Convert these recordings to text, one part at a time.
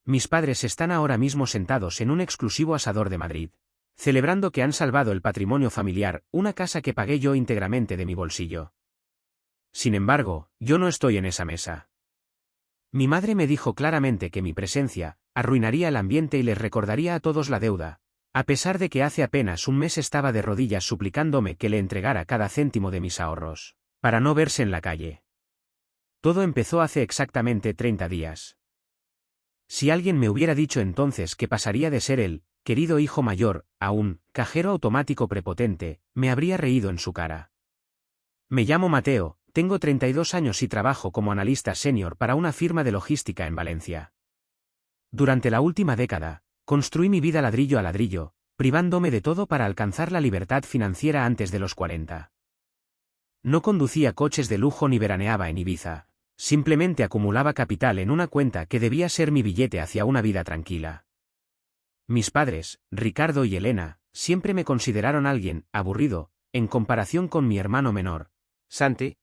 Mis padres están ahora mismo sentados en un exclusivo asador de Madrid, celebrando que han salvado el patrimonio familiar, una casa que pagué yo íntegramente de mi bolsillo. Sin embargo, yo no estoy en esa mesa. Mi madre me dijo claramente que mi presencia arruinaría el ambiente y les recordaría a todos la deuda, a pesar de que hace apenas un mes estaba de rodillas suplicándome que le entregara cada céntimo de mis ahorros, para no verse en la calle. Todo empezó hace exactamente 30 días. Si alguien me hubiera dicho entonces que pasaría de ser el querido hijo mayor a un cajero automático prepotente, me habría reído en su cara. Me llamo Mateo, tengo 32 años y trabajo como analista senior para una firma de logística en Valencia. Durante la última década, construí mi vida ladrillo a ladrillo, privándome de todo para alcanzar la libertad financiera antes de los 40. No conducía coches de lujo ni veraneaba en Ibiza, simplemente acumulaba capital en una cuenta que debía ser mi billete hacia una vida tranquila. Mis padres, Ricardo y Elena, siempre me consideraron alguien aburrido, en comparación con mi hermano menor, Santi.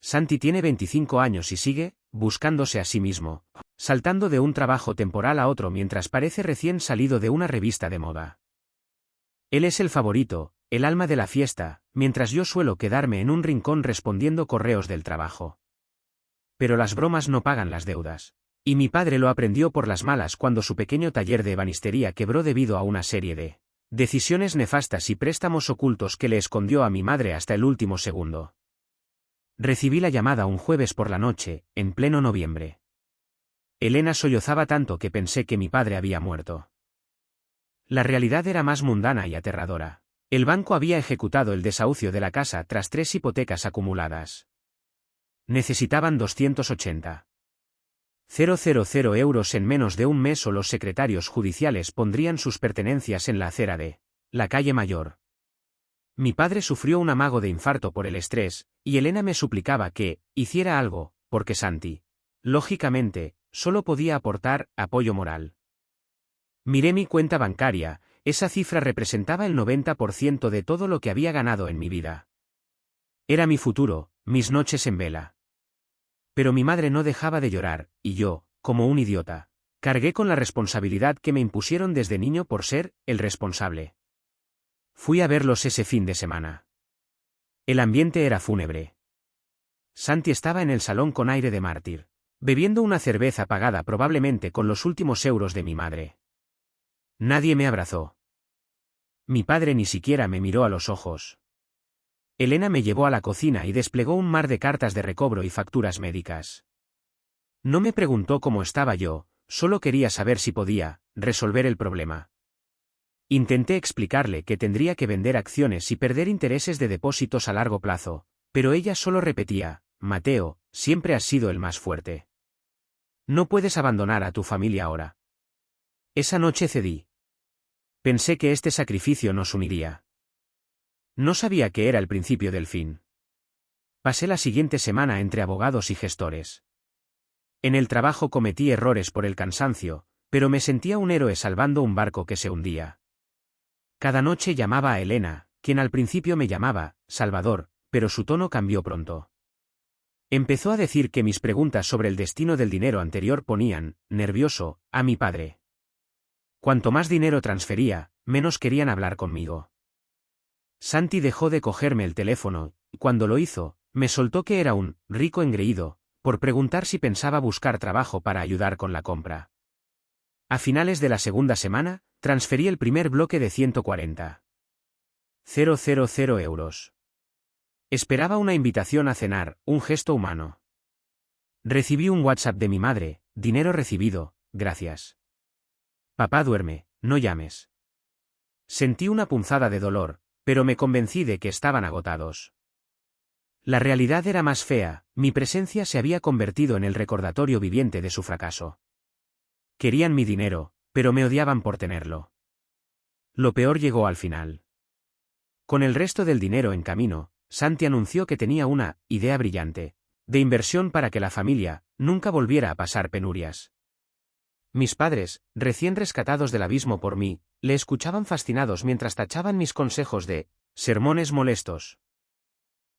Santi tiene 25 años y sigue buscándose a sí mismo, saltando de un trabajo temporal a otro mientras parece recién salido de una revista de moda. Él es el favorito, el alma de la fiesta, mientras yo suelo quedarme en un rincón respondiendo correos del trabajo. Pero las bromas no pagan las deudas. Y mi padre lo aprendió por las malas cuando su pequeño taller de ebanistería quebró debido a una serie de decisiones nefastas y préstamos ocultos que le escondió a mi madre hasta el último segundo. Recibí la llamada un jueves por la noche, en pleno noviembre. Elena sollozaba tanto que pensé que mi padre había muerto. La realidad era más mundana y aterradora. El banco había ejecutado el desahucio de la casa tras 3 hipotecas acumuladas. Necesitaban 280.000 euros en menos de un mes o los secretarios judiciales pondrían sus pertenencias en la acera de la calle Mayor. Mi padre sufrió un amago de infarto por el estrés, y Elena me suplicaba que hiciera algo, porque Santi, lógicamente, solo podía aportar apoyo moral. Miré mi cuenta bancaria, esa cifra representaba el 90% de todo lo que había ganado en mi vida. Era mi futuro, mis noches en vela. Pero mi madre no dejaba de llorar, y yo, como un idiota, cargué con la responsabilidad que me impusieron desde niño por ser el responsable. Fui a verlos ese fin de semana. El ambiente era fúnebre. Santi estaba en el salón con aire de mártir, bebiendo una cerveza pagada probablemente con los últimos euros de mi madre. Nadie me abrazó. Mi padre ni siquiera me miró a los ojos. Elena me llevó a la cocina y desplegó un mar de cartas de recobro y facturas médicas. No me preguntó cómo estaba yo, solo quería saber si podía resolver el problema. Intenté explicarle que tendría que vender acciones y perder intereses de depósitos a largo plazo, pero ella solo repetía, Mateo, siempre has sido el más fuerte. No puedes abandonar a tu familia ahora. Esa noche cedí. Pensé que este sacrificio nos uniría. No sabía que era el principio del fin. Pasé la siguiente semana entre abogados y gestores. En el trabajo cometí errores por el cansancio, pero me sentía un héroe salvando un barco que se hundía. Cada noche llamaba a Elena, quien al principio me llamaba Salvador, pero su tono cambió pronto. Empezó a decir que mis preguntas sobre el destino del dinero anterior ponían nervioso a mi padre. Cuanto más dinero transfería, menos querían hablar conmigo. Santi dejó de cogerme el teléfono, y cuando lo hizo, me soltó que era un rico engreído, por preguntar si pensaba buscar trabajo para ayudar con la compra. A finales de la segunda semana, transferí el primer bloque de 140.000 euros. Esperaba una invitación a cenar, un gesto humano. Recibí un WhatsApp de mi madre, dinero recibido, gracias. Papá duerme, no llames. Sentí una punzada de dolor, pero me convencí de que estaban agotados. La realidad era más fea, mi presencia se había convertido en el recordatorio viviente de su fracaso. Querían mi dinero, pero me odiaban por tenerlo. Lo peor llegó al final. Con el resto del dinero en camino, Santi anunció que tenía una idea brillante, de inversión para que la familia nunca volviera a pasar penurias. Mis padres, recién rescatados del abismo por mí, le escuchaban fascinados mientras tachaban mis consejos de sermones molestos.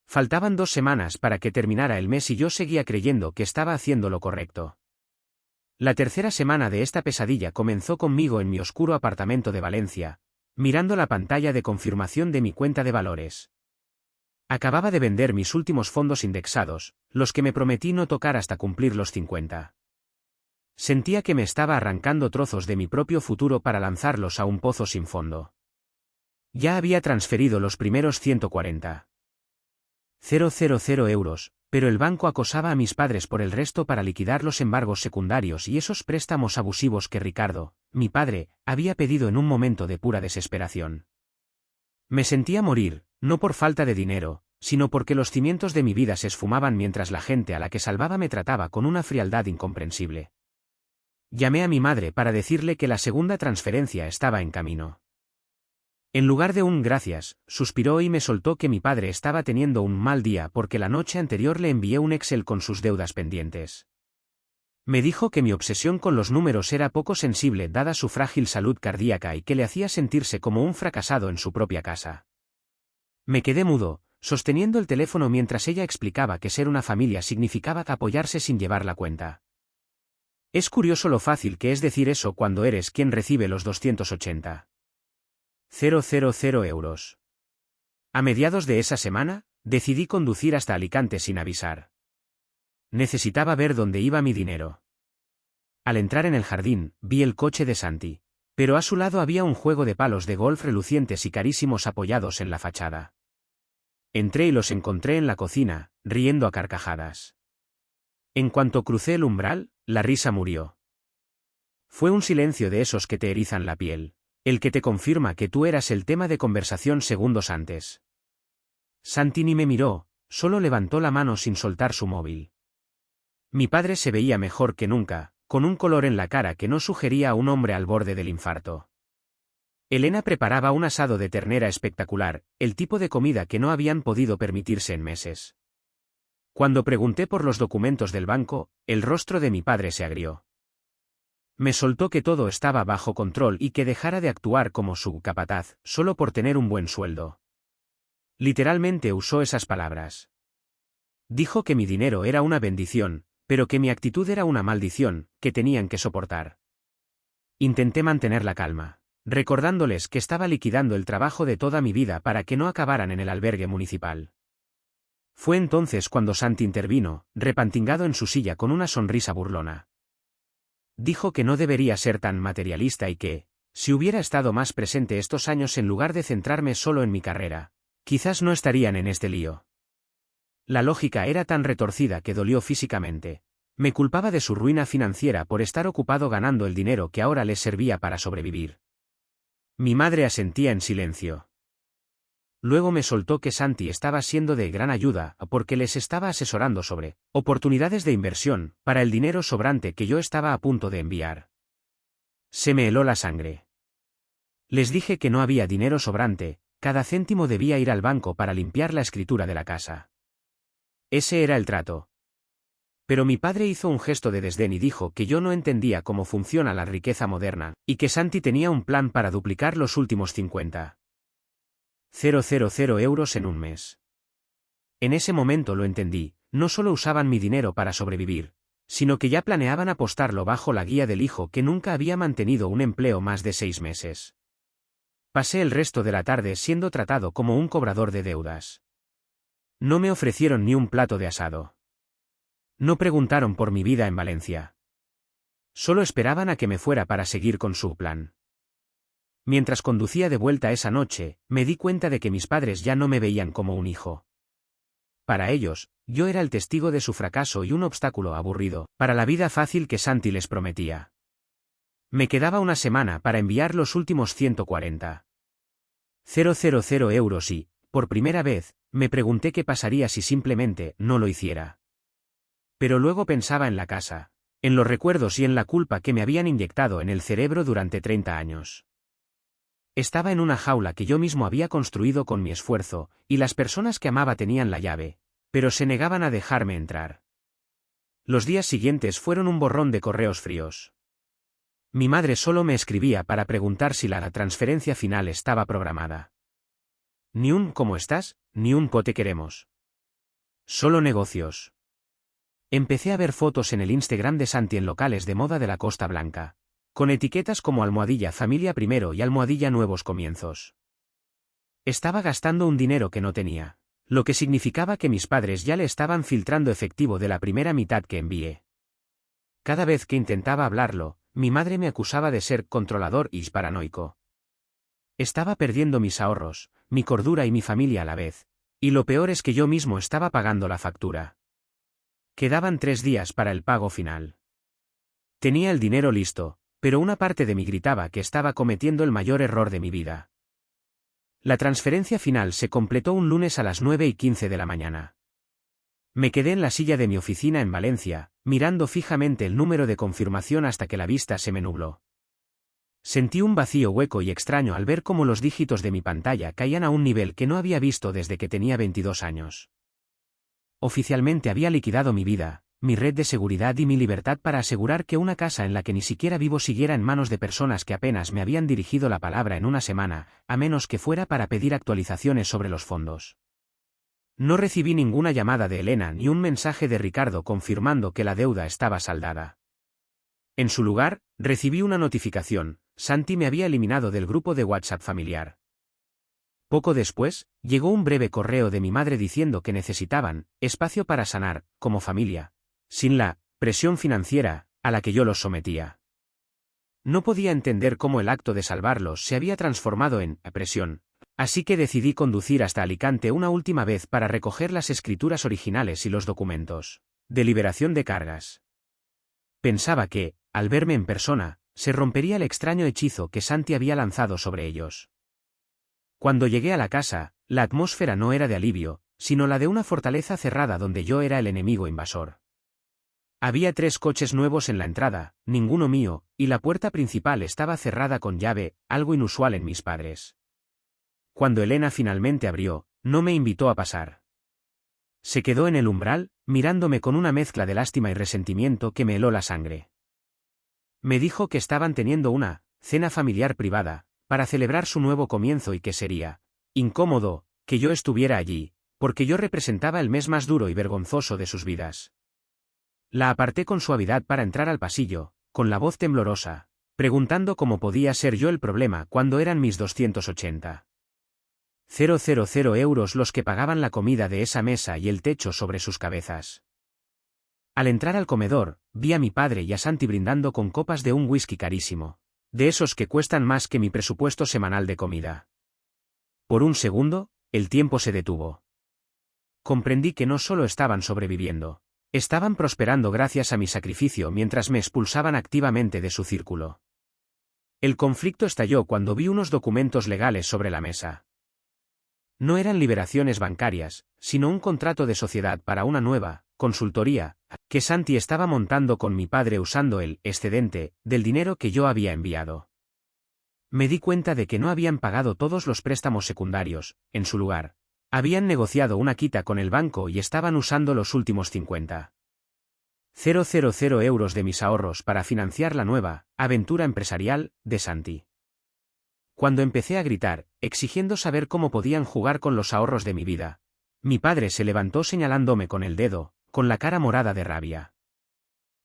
Faltaban 2 semanas para que terminara el mes y yo seguía creyendo que estaba haciendo lo correcto. La tercera semana de esta pesadilla comenzó conmigo en mi oscuro apartamento de Valencia, mirando la pantalla de confirmación de mi cuenta de valores. Acababa de vender mis últimos fondos indexados, los que me prometí no tocar hasta cumplir los 50. Sentía que me estaba arrancando trozos de mi propio futuro para lanzarlos a un pozo sin fondo. Ya había transferido los primeros 140.000 euros, pero el banco acosaba a mis padres por el resto para liquidar los embargos secundarios y esos préstamos abusivos que Ricardo, mi padre, había pedido en un momento de pura desesperación. Me sentía morir, no por falta de dinero, sino porque los cimientos de mi vida se esfumaban mientras la gente a la que salvaba me trataba con una frialdad incomprensible. Llamé a mi madre para decirle que la segunda transferencia estaba en camino. En lugar de un gracias, suspiró y me soltó que mi padre estaba teniendo un mal día porque la noche anterior le envié un Excel con sus deudas pendientes. Me dijo que mi obsesión con los números era poco sensible dada su frágil salud cardíaca y que le hacía sentirse como un fracasado en su propia casa. Me quedé mudo, sosteniendo el teléfono mientras ella explicaba que ser una familia significaba apoyarse sin llevar la cuenta. Es curioso lo fácil que es decir eso cuando eres quien recibe los 280.000 euros. A mediados de esa semana, decidí conducir hasta Alicante sin avisar. Necesitaba ver dónde iba mi dinero. Al entrar en el jardín, vi el coche de Santi, pero a su lado había un juego de palos de golf relucientes y carísimos apoyados en la fachada. Entré y los encontré en la cocina, riendo a carcajadas. En cuanto crucé el umbral, la risa murió. Fue un silencio de esos que te erizan la piel, el que te confirma que tú eras el tema de conversación segundos antes. Santi ni me miró, solo levantó la mano sin soltar su móvil. Mi padre se veía mejor que nunca, con un color en la cara que no sugería a un hombre al borde del infarto. Elena preparaba un asado de ternera espectacular, el tipo de comida que no habían podido permitirse en meses. Cuando pregunté por los documentos del banco, el rostro de mi padre se agrió. Me soltó que todo estaba bajo control y que dejara de actuar como su capataz, solo por tener un buen sueldo. Literalmente usó esas palabras. Dijo que mi dinero era una bendición, pero que mi actitud era una maldición, que tenían que soportar. Intenté mantener la calma, recordándoles que estaba liquidando el trabajo de toda mi vida para que no acabaran en el albergue municipal. Fue entonces cuando Santi intervino, repantingado en su silla con una sonrisa burlona. Dijo que no debería ser tan materialista y que, si hubiera estado más presente estos años en lugar de centrarme solo en mi carrera, quizás no estarían en este lío. La lógica era tan retorcida que dolió físicamente. Me culpaba de su ruina financiera por estar ocupado ganando el dinero que ahora les servía para sobrevivir. Mi madre asentía en silencio. Luego me soltó que Santi estaba siendo de gran ayuda porque les estaba asesorando sobre oportunidades de inversión para el dinero sobrante que yo estaba a punto de enviar. Se me heló la sangre. Les dije que no había dinero sobrante, cada céntimo debía ir al banco para limpiar la escritura de la casa. Ese era el trato. Pero mi padre hizo un gesto de desdén y dijo que yo no entendía cómo funciona la riqueza moderna, y que Santi tenía un plan para duplicar los últimos 50.000 euros en un mes. En ese momento lo entendí, no solo usaban mi dinero para sobrevivir, sino que ya planeaban apostarlo bajo la guía del hijo que nunca había mantenido un empleo más de 6 meses. Pasé el resto de la tarde siendo tratado como un cobrador de deudas. No me ofrecieron ni un plato de asado. No preguntaron por mi vida en Valencia. Solo esperaban a que me fuera para seguir con su plan. Mientras conducía de vuelta esa noche, me di cuenta de que mis padres ya no me veían como un hijo. Para ellos, yo era el testigo de su fracaso y un obstáculo aburrido, para la vida fácil que Santi les prometía. Me quedaba una semana para enviar los últimos 140.000 euros y, por primera vez, me pregunté qué pasaría si simplemente no lo hiciera. Pero luego pensaba en la casa, en los recuerdos y en la culpa que me habían inyectado en el cerebro durante 30 años. Estaba en una jaula que yo mismo había construido con mi esfuerzo, y las personas que amaba tenían la llave, pero se negaban a dejarme entrar. Los días siguientes fueron un borrón de correos fríos. Mi madre solo me escribía para preguntar si la transferencia final estaba programada. Ni un ¿cómo estás?, ni un te queremos. Solo negocios. Empecé a ver fotos en el Instagram de Santi en locales de moda de la Costa Blanca, con etiquetas como almohadilla familia primero y almohadilla nuevos comienzos. Estaba gastando un dinero que no tenía, lo que significaba que mis padres ya le estaban filtrando efectivo de la primera mitad que envié. Cada vez que intentaba hablarlo, mi madre me acusaba de ser controlador y paranoico. Estaba perdiendo mis ahorros, mi cordura y mi familia a la vez, y lo peor es que yo mismo estaba pagando la factura. Quedaban 3 días para el pago final. Tenía el dinero listo, pero una parte de mí gritaba que estaba cometiendo el mayor error de mi vida. La transferencia final se completó un lunes a las 9:15 de la mañana. Me quedé en la silla de mi oficina en Valencia, mirando fijamente el número de confirmación hasta que la vista se me nubló. Sentí un vacío hueco y extraño al ver cómo los dígitos de mi pantalla caían a un nivel que no había visto desde que tenía 22 años. Oficialmente había liquidado mi vida, mi red de seguridad y mi libertad para asegurar que una casa en la que ni siquiera vivo siguiera en manos de personas que apenas me habían dirigido la palabra en una semana, a menos que fuera para pedir actualizaciones sobre los fondos. No recibí ninguna llamada de Elena ni un mensaje de Ricardo confirmando que la deuda estaba saldada. En su lugar, recibí una notificación: Santi me había eliminado del grupo de WhatsApp familiar. Poco después, llegó un breve correo de mi madre diciendo que necesitaban espacio para sanar, como familia, sin la presión financiera a la que yo los sometía. No podía entender cómo el acto de salvarlos se había transformado en presión, así que decidí conducir hasta Alicante una última vez para recoger las escrituras originales y los documentos de liberación de cargas. Pensaba que, al verme en persona, se rompería el extraño hechizo que Santi había lanzado sobre ellos. Cuando llegué a la casa, la atmósfera no era de alivio, sino la de una fortaleza cerrada donde yo era el enemigo invasor. Había 3 coches nuevos en la entrada, ninguno mío, y la puerta principal estaba cerrada con llave, algo inusual en mis padres. Cuando Elena finalmente abrió, no me invitó a pasar. Se quedó en el umbral, mirándome con una mezcla de lástima y resentimiento que me heló la sangre. Me dijo que estaban teniendo una cena familiar privada, para celebrar su nuevo comienzo y que sería incómodo que yo estuviera allí, porque yo representaba el mes más duro y vergonzoso de sus vidas. La aparté con suavidad para entrar al pasillo, con la voz temblorosa, preguntando cómo podía ser yo el problema cuando eran mis 280,000 euros los que pagaban la comida de esa mesa y el techo sobre sus cabezas. Al entrar al comedor, vi a mi padre y a Santi brindando con copas de un whisky carísimo, de esos que cuestan más que mi presupuesto semanal de comida. Por un segundo, el tiempo se detuvo. Comprendí que no solo estaban sobreviviendo, estaban prosperando gracias a mi sacrificio mientras me expulsaban activamente de su círculo. El conflicto estalló cuando vi unos documentos legales sobre la mesa. No eran liberaciones bancarias, sino un contrato de sociedad para una nueva consultoría que Santi estaba montando con mi padre usando el excedente del dinero que yo había enviado. Me di cuenta de que no habían pagado todos los préstamos secundarios, en su lugar. Habían negociado una quita con el banco y estaban usando los últimos 50,000 euros de mis ahorros para financiar la nueva aventura empresarial de Santi. Cuando empecé a gritar, exigiendo saber cómo podían jugar con los ahorros de mi vida, mi padre se levantó señalándome con el dedo, con la cara morada de rabia.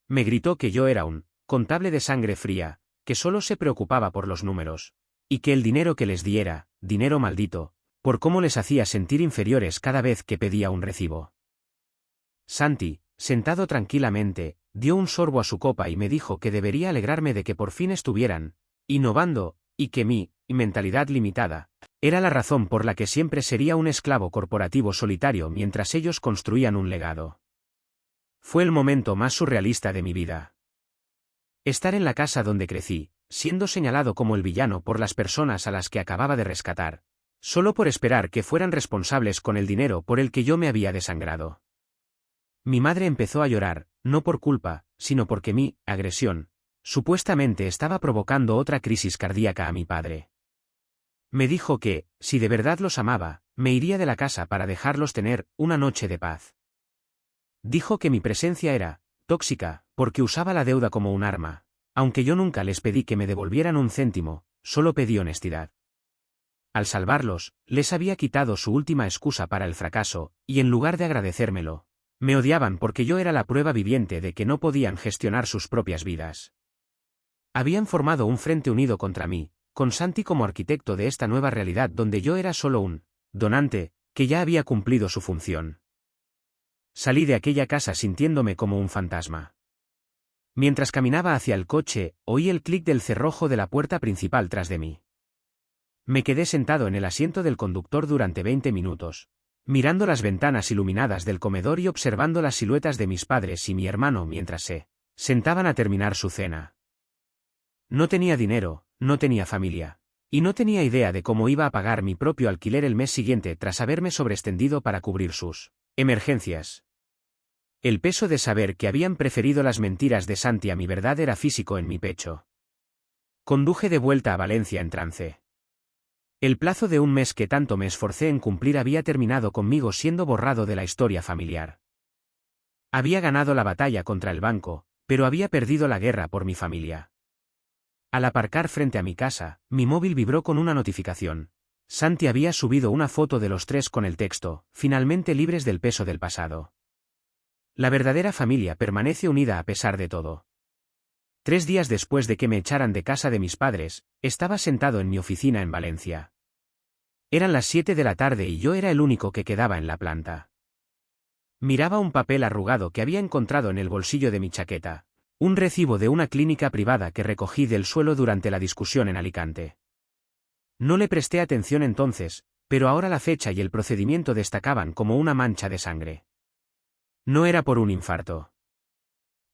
Me gritó que yo era un contable de sangre fría, que solo se preocupaba por los números, y que el dinero que les diera, dinero maldito, por cómo les hacía sentir inferiores cada vez que pedía un recibo. Santi, sentado tranquilamente, dio un sorbo a su copa y me dijo que debería alegrarme de que por fin estuvieran innovando, y que mi mentalidad limitada era la razón por la que siempre sería un esclavo corporativo solitario mientras ellos construían un legado. Fue el momento más surrealista de mi vida. Estar en la casa donde crecí, siendo señalado como el villano por las personas a las que acababa de rescatar, solo por esperar que fueran responsables con el dinero por el que yo me había desangrado. Mi madre empezó a llorar, no por culpa, sino porque mi agresión, supuestamente estaba provocando otra crisis cardíaca a mi padre. Me dijo que, si de verdad los amaba, me iría de la casa para dejarlos tener una noche de paz. Dijo que mi presencia era tóxica, porque usaba la deuda como un arma, aunque yo nunca les pedí que me devolvieran un céntimo, solo pedí honestidad. Al salvarlos, les había quitado su última excusa para el fracaso, y en lugar de agradecérmelo, Me odiaban porque yo era la prueba viviente de que no podían gestionar sus propias vidas. Habían formado un frente unido contra mí, con Santi como arquitecto de esta nueva realidad donde yo era solo un donante, que ya había cumplido su función. Salí de aquella casa sintiéndome como un fantasma. Mientras caminaba hacia el coche, oí el clic del cerrojo de la puerta principal tras de mí. Me quedé sentado en el asiento del conductor durante 20 minutos, mirando las ventanas iluminadas del comedor y observando las siluetas de mis padres y mi hermano mientras se sentaban a terminar su cena. No tenía dinero, no tenía familia, y no tenía idea de cómo iba a pagar mi propio alquiler el mes siguiente tras haberme sobreextendido para cubrir sus emergencias. El peso de saber que habían preferido las mentiras de Santi a mi verdad era físico en mi pecho. Conduje de vuelta a Valencia en trance. El plazo de un mes que tanto me esforcé en cumplir había terminado conmigo siendo borrado de la historia familiar. Había ganado la batalla contra el banco, pero había perdido la guerra por mi familia. Al aparcar frente a mi casa, mi móvil vibró con una notificación. Santi había subido una foto de los tres con el texto, finalmente libres del peso del pasado. La verdadera familia permanece unida a pesar de todo. 3 días después de que me echaran de casa de mis padres, estaba sentado en mi oficina en Valencia. Eran las 7 de la tarde y yo era el único que quedaba en la planta. Miraba un papel arrugado que había encontrado en el bolsillo de mi chaqueta, un recibo de una clínica privada que recogí del suelo durante la discusión en Alicante. No le presté atención entonces, pero ahora la fecha y el procedimiento destacaban como una mancha de sangre. No era por un infarto.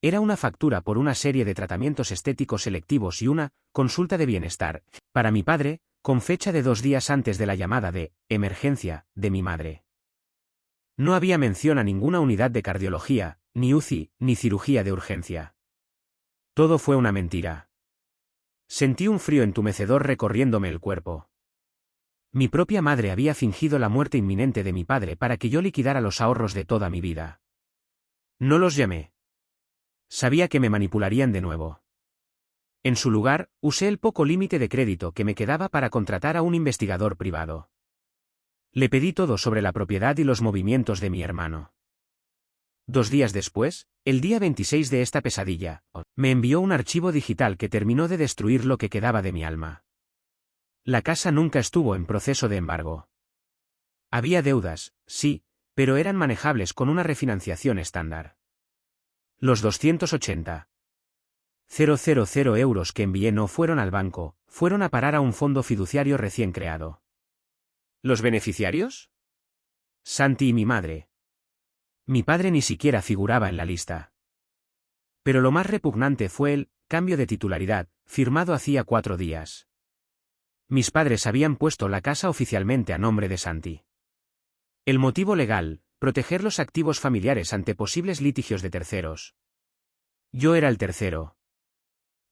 Era una factura por una serie de tratamientos estéticos selectivos y una consulta de bienestar, para mi padre, con fecha de 2 días antes de la llamada de emergencia de mi madre. No había mención a ninguna unidad de cardiología, ni UCI, ni cirugía de urgencia. Todo fue una mentira. Sentí un frío entumecedor recorriéndome el cuerpo. Mi propia madre había fingido la muerte inminente de mi padre para que yo liquidara los ahorros de toda mi vida. No los llamé. Sabía que me manipularían de nuevo. En su lugar, usé el poco límite de crédito que me quedaba para contratar a un investigador privado. Le pedí todo sobre la propiedad y los movimientos de mi hermano. 2 días después, el día 26 de esta pesadilla, me envió un archivo digital que terminó de destruir lo que quedaba de mi alma. La casa nunca estuvo en proceso de embargo. Había deudas, sí, pero eran manejables con una refinanciación estándar. Los 280.000 euros que envié no fueron al banco, fueron a parar a un fondo fiduciario recién creado. ¿Los beneficiarios? Santi y mi madre. Mi padre ni siquiera figuraba en la lista. Pero lo más repugnante fue el cambio de titularidad, firmado hacía 4 días. Mis padres habían puesto la casa oficialmente a nombre de Santi. El motivo legal, proteger los activos familiares ante posibles litigios de terceros. Yo era el tercero.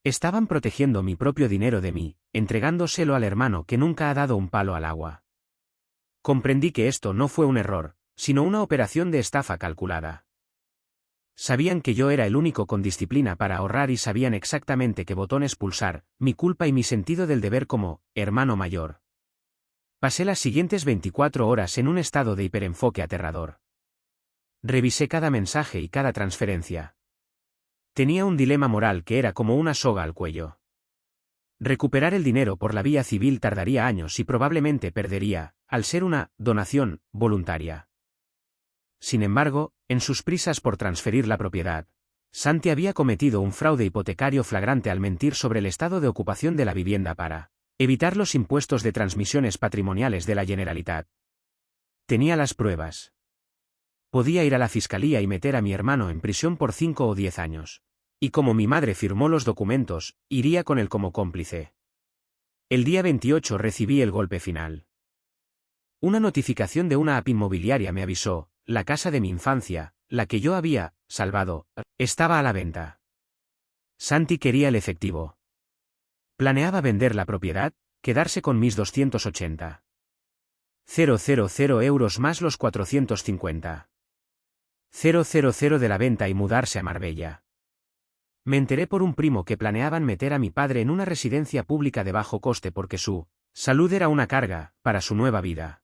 Estaban protegiendo mi propio dinero de mí, entregándoselo al hermano que nunca ha dado un palo al agua. Comprendí que esto no fue un error, sino una operación de estafa calculada. Sabían que yo era el único con disciplina para ahorrar y sabían exactamente qué botones pulsar, mi culpa y mi sentido del deber como hermano mayor. Pasé las siguientes 24 horas en un estado de hiperenfoque aterrador. Revisé cada mensaje y cada transferencia. Tenía un dilema moral que era como una soga al cuello. Recuperar el dinero por la vía civil tardaría años y probablemente perdería, al ser una donación voluntaria. Sin embargo, en sus prisas por transferir la propiedad, Santi había cometido un fraude hipotecario flagrante al mentir sobre el estado de ocupación de la vivienda para evitar los impuestos de transmisiones patrimoniales de la Generalitat. Tenía las pruebas. Podía ir a la fiscalía y meter a mi hermano en prisión por 5 o 10 años. Y como mi madre firmó los documentos, iría con él como cómplice. El día 28 recibí el golpe final. Una notificación de una app inmobiliaria me avisó, la casa de mi infancia, la que yo había salvado, estaba a la venta. Santi quería el efectivo. Planeaba vender la propiedad, quedarse con mis 280.000 euros más los 450.000 de la venta y mudarse a Marbella. Me enteré por un primo que planeaban meter a mi padre en una residencia pública de bajo coste porque su salud era una carga para su nueva vida.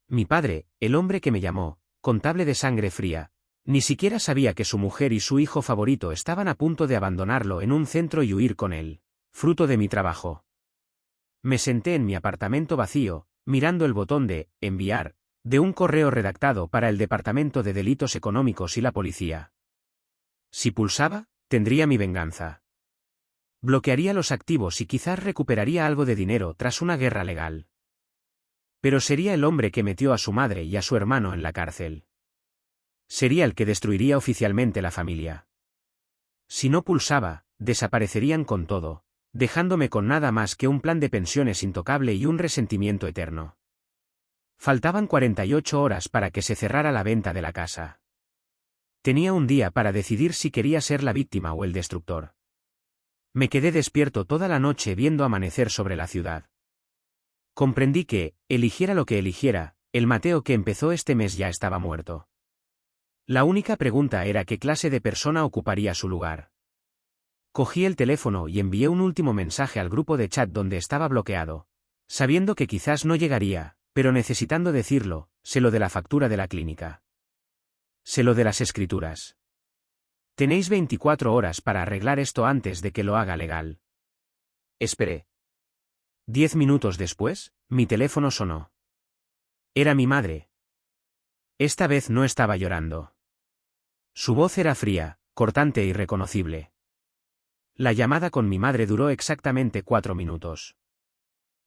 Mi padre, el hombre que me llamó, contable de sangre fría, Ni siquiera sabía que su mujer y su hijo favorito estaban a punto de abandonarlo en un centro y huir con él, fruto de mi trabajo. Me senté en mi apartamento vacío, mirando el botón de «enviar» de un correo redactado para el Departamento de Delitos Económicos y la policía. Si pulsaba, tendría mi venganza. Bloquearía los activos y quizás recuperaría algo de dinero tras una guerra legal. Pero sería el hombre que metió a su madre y a su hermano en la cárcel. Sería el que destruiría oficialmente la familia. Si no pulsaba, desaparecerían con todo, dejándome con nada más que un plan de pensiones intocable y un resentimiento eterno. Faltaban 48 horas para que se cerrara la venta de la casa. Tenía un día para decidir si quería ser la víctima o el destructor. Me quedé despierto toda la noche viendo amanecer sobre la ciudad. Comprendí que, eligiera lo que eligiera, el Mateo que empezó este mes ya estaba muerto. La única pregunta era qué clase de persona ocuparía su lugar. Cogí el teléfono y envié un último mensaje al grupo de chat donde estaba bloqueado, sabiendo que quizás no llegaría, pero necesitando decirlo, sé lo de la factura de la clínica. Sé lo de las escrituras. Tenéis 24 horas para arreglar esto antes de que lo haga legal. Esperé. 10 minutos después, mi teléfono sonó. Era mi madre. Esta vez no estaba llorando. Su voz era fría, cortante e irreconocible. La llamada con mi madre duró exactamente 4 minutos.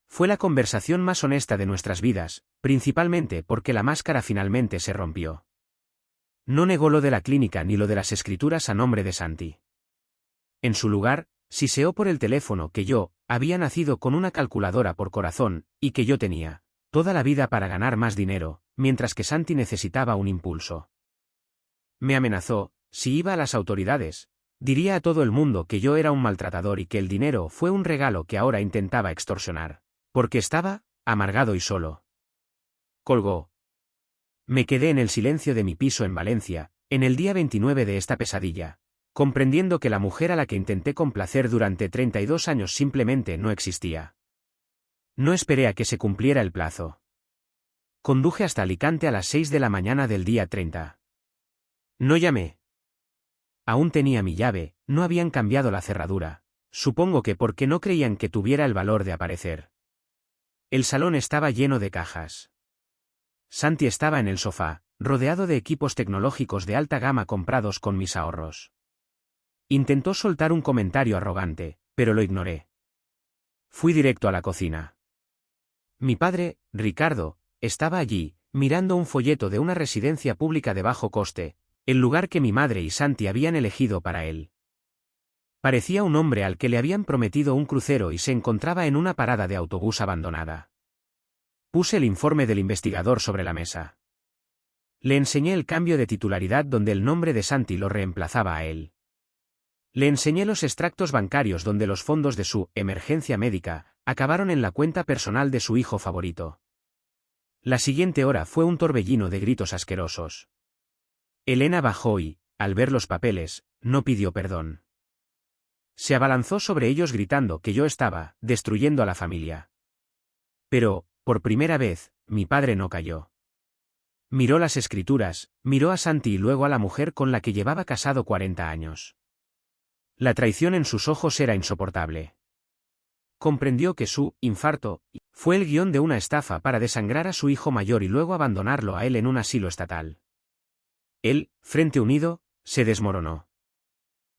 Fue la conversación más honesta de nuestras vidas, principalmente porque la máscara finalmente se rompió. No negó lo de la clínica ni lo de las escrituras a nombre de Santi. En su lugar, siseó por el teléfono que yo había nacido con una calculadora por corazón, y que yo tenía toda la vida para ganar más dinero, mientras que Santi necesitaba un impulso. Me amenazó, si iba a las autoridades, diría a todo el mundo que yo era un maltratador y que el dinero fue un regalo que ahora intentaba extorsionar, porque estaba amargado y solo. Colgó. Me quedé en el silencio de mi piso en Valencia, en el día 29 de esta pesadilla, comprendiendo que la mujer a la que intenté complacer durante 32 años simplemente no existía. No esperé a que se cumpliera el plazo. Conduje hasta Alicante a las 6 de la mañana del día 30. No llamé. Aún tenía mi llave, no habían cambiado la cerradura, supongo que porque no creían que tuviera el valor de aparecer. El salón estaba lleno de cajas. Santi estaba en el sofá, rodeado de equipos tecnológicos de alta gama comprados con mis ahorros. Intentó soltar un comentario arrogante, pero lo ignoré. Fui directo a la cocina. Mi padre, Ricardo, estaba allí, mirando un folleto de una residencia pública de bajo coste, el lugar que mi madre y Santi habían elegido para él. Parecía un hombre al que le habían prometido un crucero y se encontraba en una parada de autobús abandonada. Puse el informe del investigador sobre la mesa. Le enseñé el cambio de titularidad donde el nombre de Santi lo reemplazaba a él. Le enseñé los extractos bancarios donde los fondos de su emergencia médica acabaron en la cuenta personal de su hijo favorito. La siguiente hora fue un torbellino de gritos asquerosos. Elena bajó y, al ver los papeles, no pidió perdón. Se abalanzó sobre ellos gritando que yo estaba destruyendo a la familia. Pero, por primera vez, mi padre no cayó. Miró las escrituras, miró a Santi y luego a la mujer con la que llevaba casado 40 años. La traición en sus ojos era insoportable. Comprendió que su infarto fue el guión de una estafa para desangrar a su hijo mayor y luego abandonarlo a él en un asilo estatal. Él, Frente Unido, se desmoronó.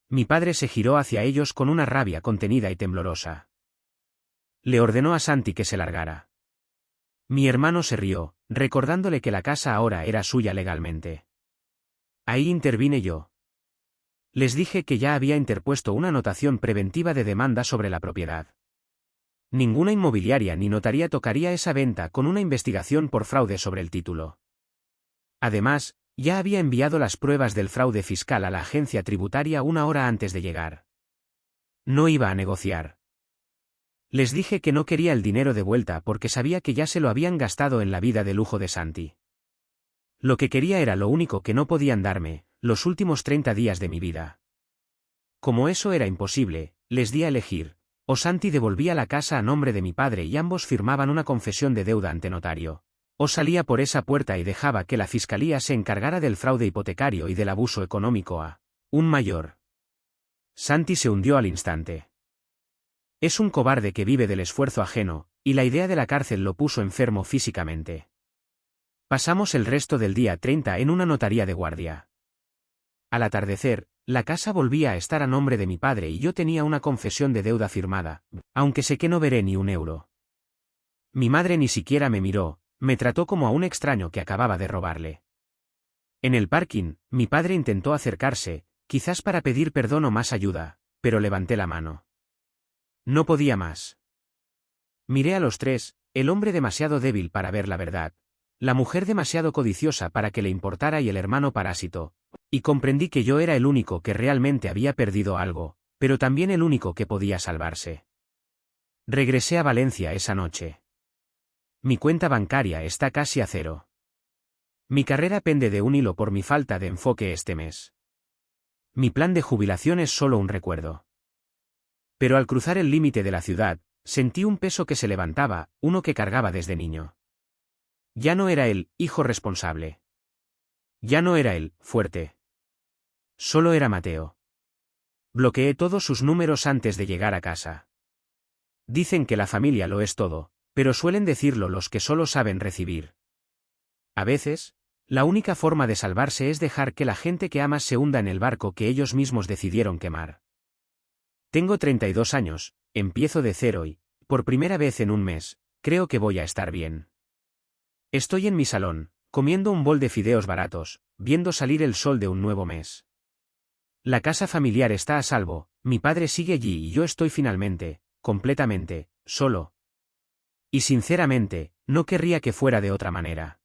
Mi padre se giró hacia ellos con una rabia contenida y temblorosa. Le ordenó a Santi que se largara. Mi hermano se rió, recordándole que la casa ahora era suya legalmente. Ahí intervine yo. Les dije que ya había interpuesto una anotación preventiva de demanda sobre la propiedad. Ninguna inmobiliaria ni notaría tocaría esa venta con una investigación por fraude sobre el título. Además, ya había enviado las pruebas del fraude fiscal a la agencia tributaria una hora antes de llegar. No iba a negociar. Les dije que no quería el dinero de vuelta porque sabía que ya se lo habían gastado en la vida de lujo de Santi. Lo que quería era lo único que no podían darme, los últimos 30 días de mi vida. Como eso era imposible, les di a elegir, o Santi devolvía la casa a nombre de mi padre y ambos firmaban una confesión de deuda ante notario, O salía por esa puerta y dejaba que la fiscalía se encargara del fraude hipotecario y del abuso económico a un mayor. Santi se hundió al instante. Es un cobarde que vive del esfuerzo ajeno, y la idea de la cárcel lo puso enfermo físicamente. Pasamos el resto del día 30 en una notaría de guardia. Al atardecer, la casa volvía a estar a nombre de mi padre y yo tenía una confesión de deuda firmada, aunque sé que no veré ni un euro. Mi madre ni siquiera me miró, me trató como a un extraño que acababa de robarle. En el parking, mi padre intentó acercarse, quizás para pedir perdón o más ayuda, pero levanté la mano. No podía más. Miré a los tres, el hombre demasiado débil para ver la verdad, la mujer demasiado codiciosa para que le importara y el hermano parásito, y comprendí que yo era el único que realmente había perdido algo, pero también el único que podía salvarse. Regresé a Valencia esa noche. Mi cuenta bancaria está casi a cero. Mi carrera pende de un hilo por mi falta de enfoque este mes. Mi plan de jubilación es solo un recuerdo. Pero al cruzar el límite de la ciudad, sentí un peso que se levantaba, uno que cargaba desde niño. Ya no era el hijo responsable. Ya no era el fuerte. Solo era Mateo. Bloqueé todos sus números antes de llegar a casa. Dicen que la familia lo es todo, pero suelen decirlo los que solo saben recibir. A veces, la única forma de salvarse es dejar que la gente que amas se hunda en el barco que ellos mismos decidieron quemar. Tengo 32 años, empiezo de cero y, por primera vez en un mes, creo que voy a estar bien. Estoy en mi salón, comiendo un bol de fideos baratos, viendo salir el sol de un nuevo mes. La casa familiar está a salvo, mi padre sigue allí y yo estoy finalmente, completamente, solo. Y sinceramente, no querría que fuera de otra manera.